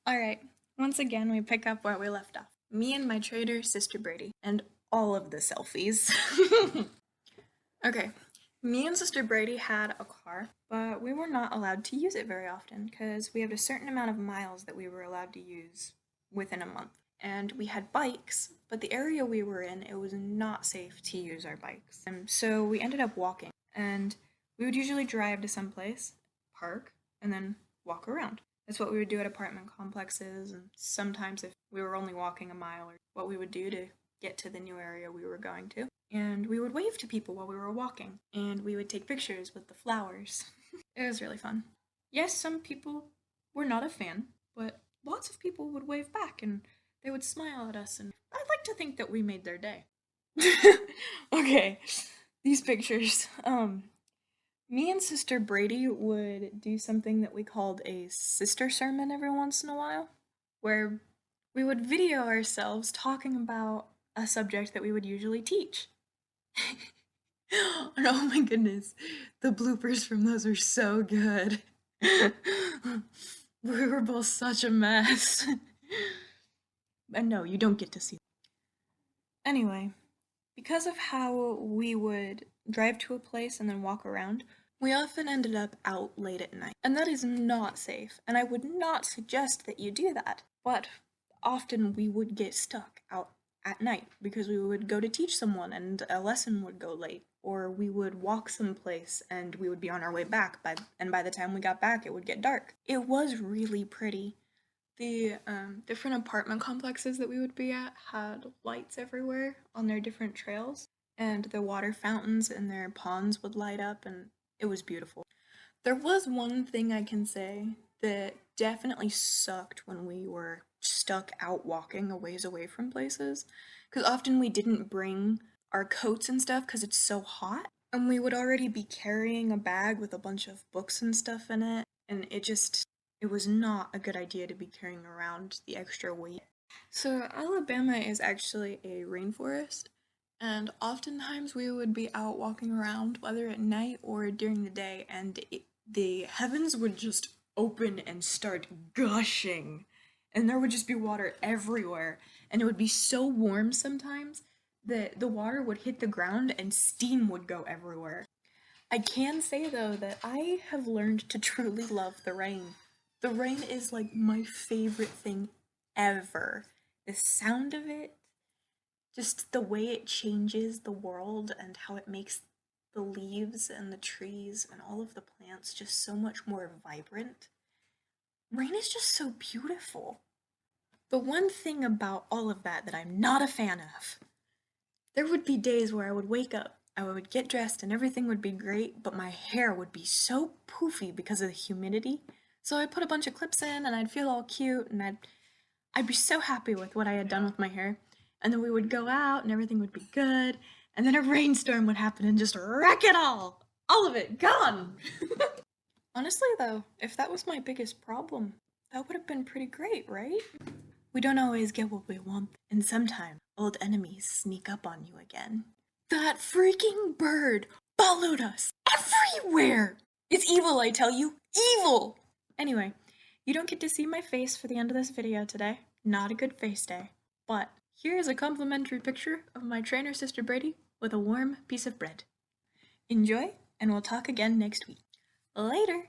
Alright, once again we pick up where we left off. Me and my traitor, Sister Brady, and all of the selfies. Okay, me and Sister Brady had a car, but we were not allowed to use it very often because we had a certain amount of miles that we were allowed to use within a month. And we had bikes, but the area we were in, it was not safe to use our bikes. And so we ended up walking, and we would usually drive to some place, park, and then walk around. That's what we would do at apartment complexes, and sometimes if we were only walking a mile, or what we would do to get to the new area we were going to. And we would wave to people while we were walking, and we would take pictures with the flowers. It was really fun. Yes, some people were not a fan, but lots of people would wave back, and they would smile at us, and I'd like to think that we made their day. Okay, these pictures. Me and Sister Brady would do something that we called a sister sermon every once in a while, where we would video ourselves talking about a subject that we would usually teach. And oh my goodness, the bloopers from those are so good. We were both such a mess. And no, you don't get to see. Anyway, because of how we would drive to a place and then walk around, we often ended up out late at night. And that is not safe, and I would not suggest that you do that. But often we would get stuck out at night because we would go to teach someone and a lesson would go late, or we would walk someplace and we would be on our way back, and by the time we got back it would get dark. It was really pretty. The different apartment complexes that we would be at had lights everywhere on their different trails, and the water fountains in their ponds would light up, and it was beautiful. There was one thing I can say that definitely sucked when we were stuck out walking a ways away from places, because often we didn't bring our coats and stuff because it's so hot, and we would already be carrying a bag with a bunch of books and stuff in it, and it was not a good idea to be carrying around the extra weight. So Alabama is actually a rainforest, and oftentimes we would be out walking around, whether at night or during the day, and the heavens would just open and start gushing, and there would just be water everywhere, and it would be so warm sometimes that the water would hit the ground and steam would go everywhere. I can say though that I have learned to truly love the rain. The rain is like my favorite thing ever. The sound of it, just the way it changes the world and how it makes the leaves and the trees and all of the plants just so much more vibrant. Rain is just so beautiful. The one thing about all of that I'm not a fan of, there would be days where I would wake up, I would get dressed and everything would be great, but my hair would be so poofy because of the humidity. So I put a bunch of clips in and I'd feel all cute and I'd be so happy with what I had done with my hair. And then we would go out and everything would be good, and then a rainstorm would happen and just wreck it all! All of it, gone! Honestly though, if that was my biggest problem, that would have been pretty great, right? We don't always get what we want, and sometimes old enemies sneak up on you again. That freaking bird followed us everywhere! It's evil, I tell you, evil! Anyway, you don't get to see my face for the end of this video today. Not a good face day. But here is a complimentary picture of my trainer Sister Brady with a warm piece of bread. Enjoy, and we'll talk again next week. Later!